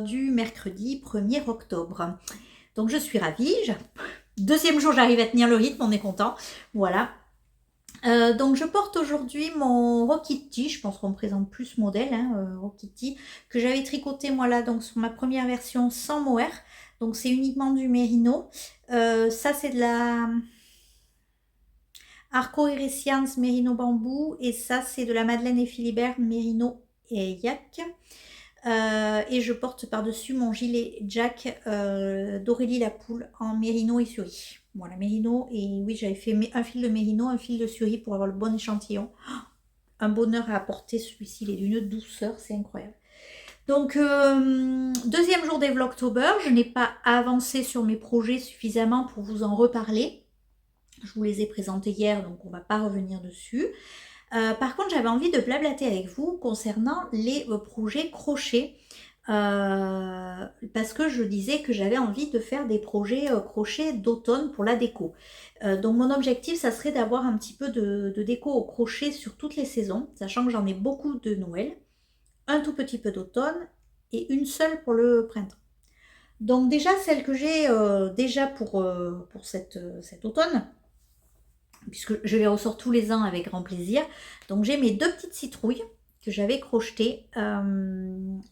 du mercredi 1er octobre. Donc je suis ravie. Deuxième jour, j'arrive à tenir le rythme, on est content. Voilà. Donc je porte aujourd'hui mon Rokitty, je pense qu'on me présente plus modèle, Rokitty, que j'avais tricoté moi là donc sur ma première version sans mohair. Donc c'est uniquement du mérino. Ça c'est de la Arco Heresians Merino Bambou et ça c'est de la Madeleine et Philibert Merino et Yak. Et je porte par-dessus mon gilet Jack d'Aurélie Lapoule en mérino et suri. Voilà, mérino, et oui, j'avais fait un fil de mérino, un fil de suri pour avoir le bon échantillon. Un bonheur à apporter, celui-ci, il est d'une douceur, c'est incroyable. Donc, deuxième jour des Vlogtober, je n'ai pas avancé sur mes projets suffisamment pour vous en reparler. Je vous les ai présentés hier, donc on ne va pas revenir dessus. Par contre, j'avais envie de blablater avec vous concernant les projets crochets. Parce que je disais que j'avais envie de faire des projets crochets d'automne pour la déco. Donc mon objectif, ça serait d'avoir un petit peu de déco au crochet sur toutes les saisons, sachant que j'en ai beaucoup de Noël, un tout petit peu d'automne et une seule pour le printemps. Donc déjà, celle que j'ai déjà pour cet automne, puisque je les ressors tous les ans avec grand plaisir. Donc j'ai mes deux petites citrouilles que j'avais crochetées.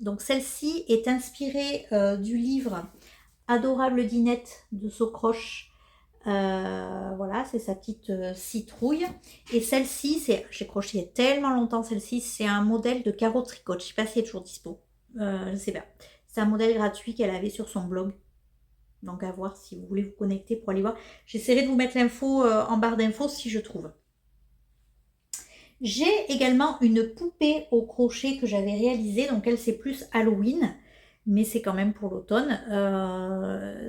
Donc celle-ci est inspirée du livre Adorable Dinette de Socroche. Voilà, c'est sa petite citrouille. Et celle-ci, j'ai crocheté tellement longtemps celle-ci, c'est un modèle de carreau tricot. Je ne sais pas si elle est toujours dispo. Je ne sais pas. C'est un modèle gratuit qu'elle avait sur son blog. Donc à voir si vous voulez vous connecter pour aller voir. J'essaierai de vous mettre l'info en barre d'infos si je trouve. J'ai également une poupée au crochet que j'avais réalisée. Donc elle c'est plus Halloween, mais c'est quand même pour l'automne.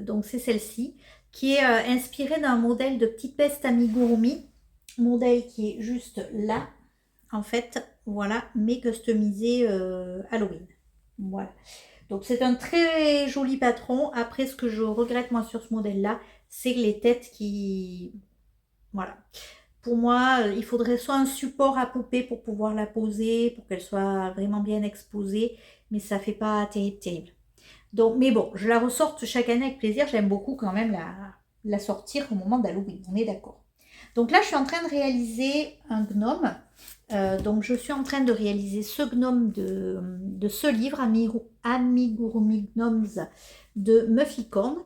Donc c'est celle-ci qui est inspirée d'un modèle de petite peste amigurumi. Modèle qui est juste là. En fait, voilà, mais customisé Halloween. Voilà. Donc c'est un très joli patron. Après, ce que je regrette moi sur ce modèle-là, c'est les têtes qui... Voilà. Pour moi, il faudrait soit un support à poupée pour pouvoir la poser, pour qu'elle soit vraiment bien exposée, mais ça fait pas terrible, terrible. Donc, mais bon, je la ressorte chaque année avec plaisir. J'aime beaucoup quand même la sortir au moment d'Halloween, on est d'accord. Donc là, je suis en train de réaliser un gnome. Donc je suis en train de réaliser ce gnome de ce livre, Amigurumi Gnomes de Mufficorn.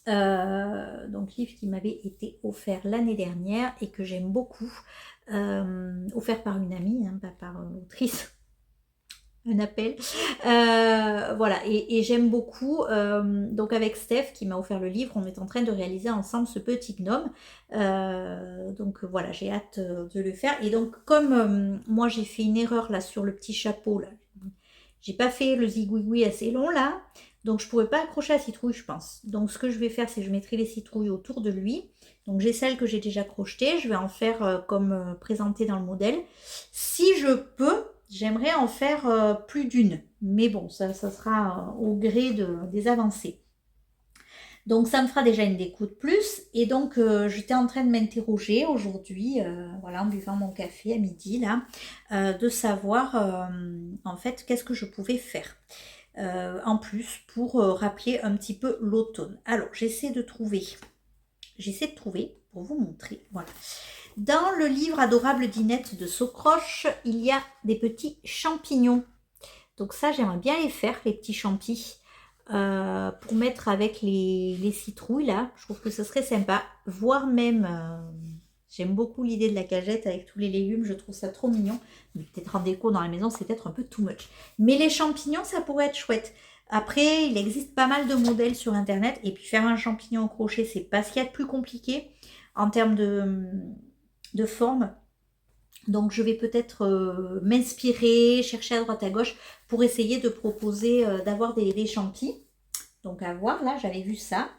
Donc livre qui m'avait été offert l'année dernière et que j'aime beaucoup. Offert par une amie, pas par l'autrice. Un appel. Voilà, et j'aime beaucoup. Donc avec Steph qui m'a offert le livre, on est en train de réaliser ensemble ce petit gnome. Donc voilà, j'ai hâte de le faire. Et donc comme moi j'ai fait une erreur là sur le petit chapeau, là, j'ai pas fait le zigouigoui assez long là, donc je pourrais pas accrocher la citrouille je pense. Donc ce que je vais faire, c'est que je mettrai les citrouilles autour de lui. Donc j'ai celle que j'ai déjà crochetée, je vais en faire comme présenté dans le modèle. Si je peux, j'aimerais en faire plus d'une, mais bon, ça sera au gré des avancées. Donc ça me fera déjà une déco de plus. Et donc j'étais en train de m'interroger aujourd'hui, voilà, en buvant mon café à midi là, de savoir en fait qu'est-ce que je pouvais faire. En plus pour rappeler un petit peu l'automne. Alors j'essaie de trouver pour vous montrer. Voilà. Dans le livre Adorable Dinette de Socroche, il y a des petits champignons. Donc ça, j'aimerais bien les faire, les petits champis, pour mettre avec les citrouilles là. Je trouve que ce serait sympa. Voire même, j'aime beaucoup l'idée de la cagette avec tous les légumes. Je trouve ça trop mignon. Mais peut-être en déco dans la maison, c'est peut-être un peu too much. Mais les champignons, ça pourrait être chouette. Après, il existe pas mal de modèles sur internet. Et puis faire un champignon au crochet, c'est pas ce qu'il y a de plus compliqué en termes de forme. Donc je vais peut-être m'inspirer, chercher à droite à gauche pour essayer de proposer d'avoir des champis. Donc à voir, là j'avais vu ça.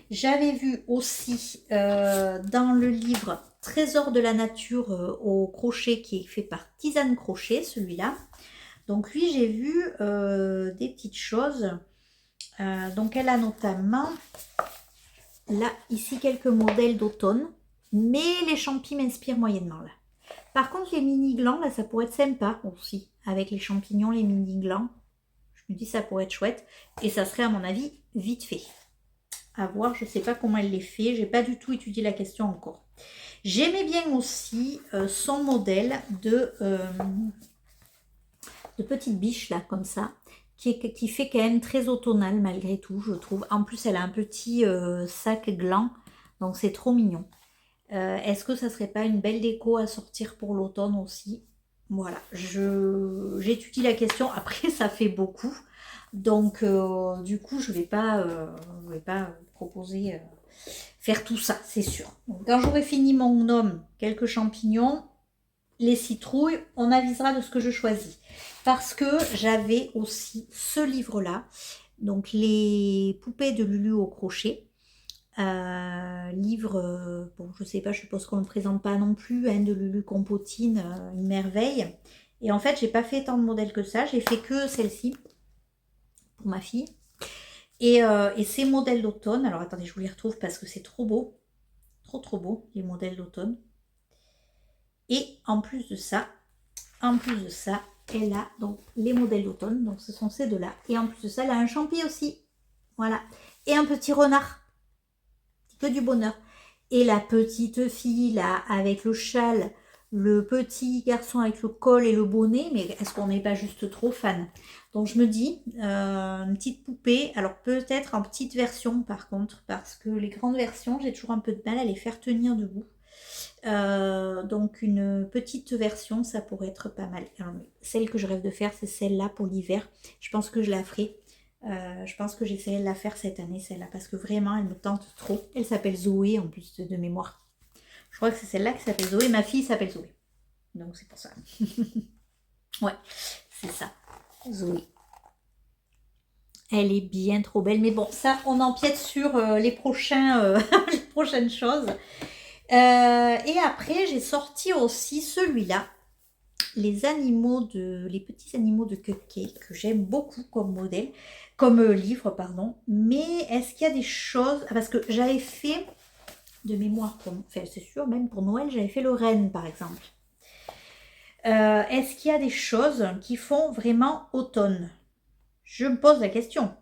J'avais vu aussi dans le livre Trésor de la nature au crochet qui est fait par Tisane Crochet, celui-là. Donc lui j'ai vu des petites choses. Donc elle a notamment là ici quelques modèles d'automne. Mais les champis m'inspirent moyennement là. Par contre, les mini-glands, là, ça pourrait être sympa aussi. Avec les champignons, les mini-glands. Je me dis ça pourrait être chouette. Et ça serait à mon avis vite fait. À voir, je ne sais pas comment elle les fait. J'ai pas du tout étudié la question encore. J'aimais bien aussi son modèle de petite biche là, comme ça. Qui fait quand même très automnal malgré tout, je trouve. En plus, elle a un petit sac gland. Donc c'est trop mignon. Est-ce que ça serait pas une belle déco à sortir pour l'automne aussi? Voilà, j'étudie la question. Après, ça fait beaucoup. Donc, du coup, je vais pas proposer faire tout ça, c'est sûr. Donc, quand j'aurai fini mon gnome, quelques champignons, les citrouilles, on avisera de ce que je choisis. Parce que j'avais aussi ce livre-là, donc les poupées de Lulu au crochet. Livre, bon je sais pas, je suppose qu'on ne le présente pas non plus, hein, de Lulu Compotine, une merveille. Et en fait, j'ai pas fait tant de modèles que ça, j'ai fait que celle-ci pour ma fille. Et ces modèles d'automne, alors attendez, je vous les retrouve parce que c'est trop beau, trop beau, les modèles d'automne. Et en plus de ça, elle a donc les modèles d'automne, donc ce sont ces deux-là. Et en plus de ça, elle a un champi aussi, voilà. Et un petit renard. Que du bonheur. Et la petite fille là avec le châle, le petit garçon avec le col et le bonnet, mais est-ce qu'on n'est pas juste trop fan? Donc je me dis, une petite poupée, alors peut-être en petite version par contre, parce que les grandes versions, j'ai toujours un peu de mal à les faire tenir debout. Donc une petite version, ça pourrait être pas mal. Alors, celle que je rêve de faire, c'est celle-là pour l'hiver. Je pense que je la ferai. Je pense que j'essaierai de la faire cette année, celle-là, parce que vraiment, elle me tente trop. Elle s'appelle Zoé, en plus de mémoire. Je crois que c'est celle-là qui s'appelle Zoé. Ma fille s'appelle Zoé. Donc, c'est pour ça. Ouais, c'est ça. Zoé. Elle est bien trop belle. Mais bon, ça, on empiète sur les prochaines choses. Et après, j'ai sorti aussi celui-là. Les petits animaux de Cupcake, que j'aime beaucoup comme modèle, comme livre, pardon. Mais est-ce qu'il y a des choses... Parce que j'avais fait, de mémoire, enfin c'est sûr, même pour Noël, j'avais fait le renne, par exemple. Est-ce qu'il y a des choses qui font vraiment automne? Je me pose la question.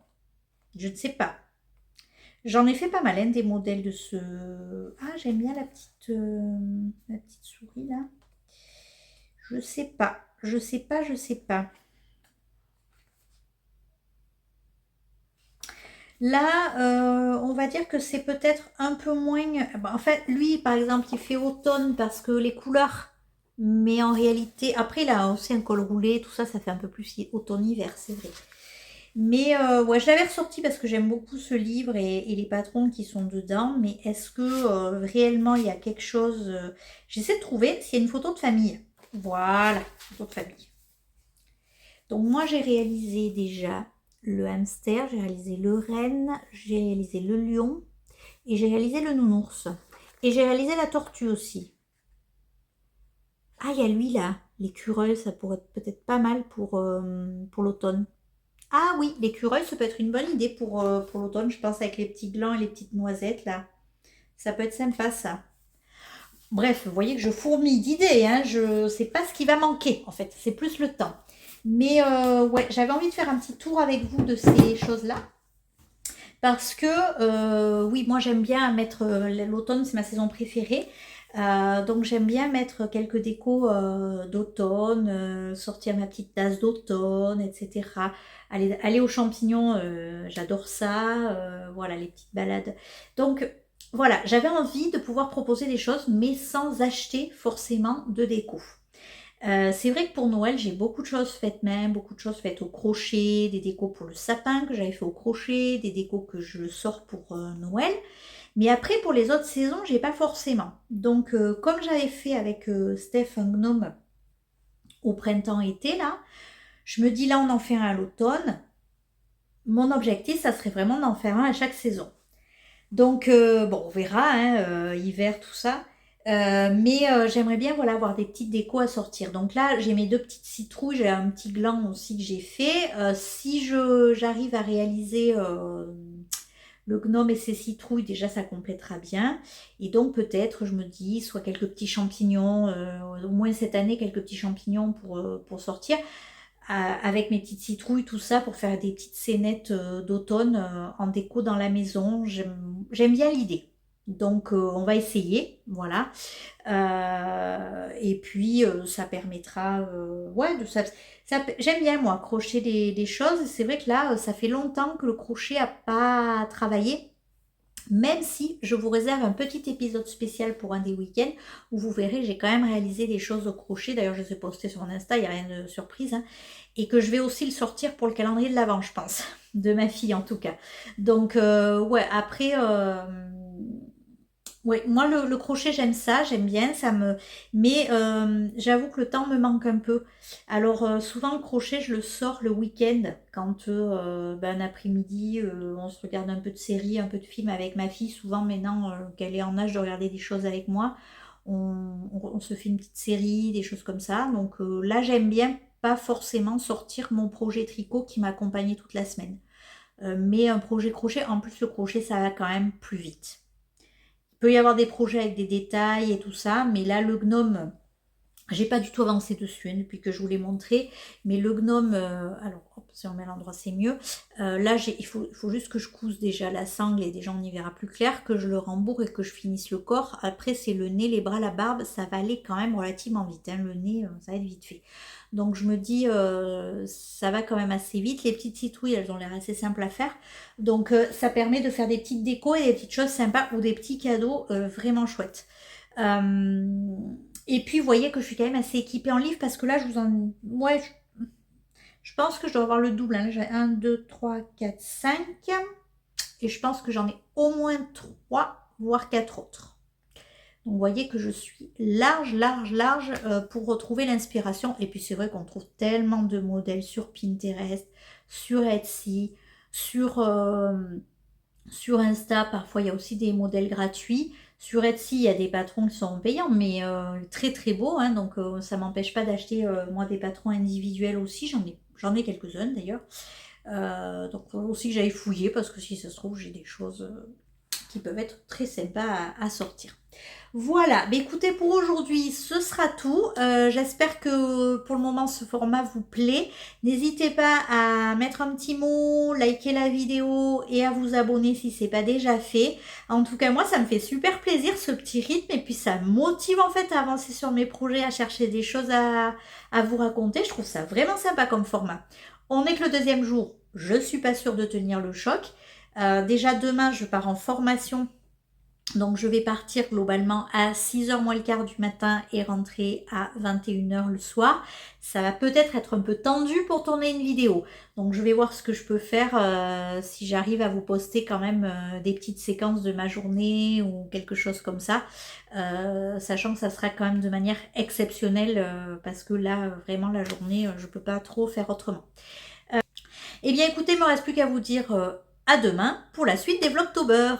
Je ne sais pas. J'en ai fait pas mal, hein, des modèles de ce... Ah, j'aime bien la petite souris, là. Je sais pas. Je sais pas. Là, on va dire que c'est peut-être un peu moins... En fait, lui, par exemple, il fait automne parce que les couleurs... Mais en réalité, après, il a aussi un col roulé, tout ça, ça fait un peu plus automne-hiver, c'est vrai. Mais ouais, je l'avais ressorti parce que j'aime beaucoup ce livre et les patrons qui sont dedans. Mais est-ce que réellement, il y a quelque chose... J'essaie de trouver s'il y a une photo de famille. Voilà, photo de famille. Donc moi, j'ai réalisé déjà le hamster, j'ai réalisé le renne, j'ai réalisé le lion et j'ai réalisé le nounours. Et j'ai réalisé la tortue aussi. Ah, il y a lui là, l'écureuil, ça pourrait être peut-être pas mal pour l'automne. Ah oui, l'écureuil, ça peut être une bonne idée pour l'automne, je pense, avec les petits glands et les petites noisettes là. Ça peut être sympa ça. Bref, vous voyez que je fourmille d'idées, hein. Je sais pas ce qui va manquer en fait, c'est plus le temps. Mais ouais, j'avais envie de faire un petit tour avec vous de ces choses-là. Parce que, oui, moi j'aime bien mettre, l'automne c'est ma saison préférée. Donc j'aime bien mettre quelques décos d'automne, sortir ma petite tasse d'automne, etc. Aller aux champignons, j'adore ça. Voilà, les petites balades. Donc voilà, j'avais envie de pouvoir proposer des choses, mais sans acheter forcément de déco. C'est vrai que pour Noël, j'ai beaucoup de choses faites même, beaucoup de choses faites au crochet, des décos pour le sapin que j'avais fait au crochet, des décos que je sors pour Noël. Mais après, pour les autres saisons, j'ai pas forcément. Donc, comme j'avais fait avec Steph un gnome au printemps-été, là, je me dis là, on en fait un à l'automne. Mon objectif, ça serait vraiment d'en faire un à chaque saison. Donc, bon, on verra, hein, hiver, tout ça. Mais j'aimerais bien voilà, avoir des petites décos à sortir. Donc là, j'ai mes deux petites citrouilles, j'ai un petit gland aussi que j'ai fait. Si j'arrive à réaliser le gnome et ses citrouilles, déjà ça complétera bien. Et donc peut-être, je me dis, soit quelques petits champignons, au moins cette année, quelques petits champignons pour sortir. avec mes petites citrouilles, tout ça, pour faire des petites scénettes d'automne en déco dans la maison. J'aime bien l'idée. Donc on va essayer, voilà. Et puis ça permettra, ouais, j'aime bien moi crocher des choses. C'est vrai que là, ça fait longtemps que le crochet a pas travaillé. Même si je vous réserve un petit épisode spécial pour un des week-ends où vous verrez, j'ai quand même réalisé des choses au crochet. D'ailleurs, je les ai postées sur mon Insta, il n'y a rien de surprise, hein. Et que je vais aussi le sortir pour le calendrier de l'Avent, je pense. De ma fille en tout cas. Donc, ouais, après, ouais, moi le crochet j'aime ça, j'aime bien, mais j'avoue que le temps me manque un peu. Alors souvent le crochet je le sors le week-end quand ben, un après-midi on se regarde un peu de série, un peu de film avec ma fille. Souvent maintenant qu'elle est en âge de regarder des choses avec moi, on se fait une petite série, des choses comme ça. Donc là j'aime bien pas forcément sortir mon projet tricot qui m'accompagnait toute la semaine. Mais un projet crochet, en plus le crochet ça va quand même plus vite. Il peut y avoir des projets avec des détails et tout ça, mais là, le gnome, j'ai pas du tout avancé dessus hein, depuis que je vous l'ai montré, mais le gnome, alors hop, si on met à l'endroit c'est mieux. Là, il faut juste que je couse déjà la sangle et déjà on y verra plus clair, que je le rembourre et que je finisse le corps. Après, c'est le nez, les bras, la barbe, ça va aller quand même relativement vite. Hein. Le nez, ça va être vite fait. Donc je me dis, ça va quand même assez vite. Les petites citrouilles, elles ont l'air assez simples à faire. Donc ça permet de faire des petites décos et des petites choses sympas ou des petits cadeaux vraiment chouettes. Euh, et puis, vous voyez que je suis quand même assez équipée en livres parce que là, je vous en... Ouais, je pense que je dois avoir le double. Hein. J'ai 1, 2, 3, 4, 5. Et je pense que j'en ai au moins 3, voire 4 autres. Donc, vous voyez que je suis large, large, large pour retrouver l'inspiration. Et puis, c'est vrai qu'on trouve tellement de modèles sur Pinterest, sur Etsy, sur Insta. Parfois, il y a aussi des modèles gratuits. Sur Etsy, il y a des patrons qui sont payants, mais très très beaux. Hein, donc, ça ne m'empêche pas d'acheter moi des patrons individuels aussi. J'en ai quelques-uns d'ailleurs. Donc, faut aussi que j'aille fouiller parce que si ça se trouve, j'ai des choses qui peuvent être très sympas à sortir. Voilà, mais écoutez, pour aujourd'hui, ce sera tout. J'espère que pour le moment, ce format vous plaît. N'hésitez pas à mettre un petit mot, liker la vidéo et à vous abonner si ce n'est pas déjà fait. En tout cas, moi, ça me fait super plaisir ce petit rythme et puis ça me motive en fait à avancer sur mes projets, à chercher des choses à vous raconter. Je trouve ça vraiment sympa comme format. On est que le deuxième jour, je ne suis pas sûre de tenir le choc. Déjà demain, je pars en formation. Donc je vais partir globalement à 6h moins le quart du matin et rentrer à 21h le soir. Ça va peut-être être un peu tendu pour tourner une vidéo. Donc je vais voir ce que je peux faire si j'arrive à vous poster quand même des petites séquences de ma journée ou quelque chose comme ça. Sachant que ça sera quand même de manière exceptionnelle parce que là vraiment la journée je ne peux pas trop faire autrement. Eh bien écoutez, il ne me reste plus qu'à vous dire à demain pour la suite des Vlogtober.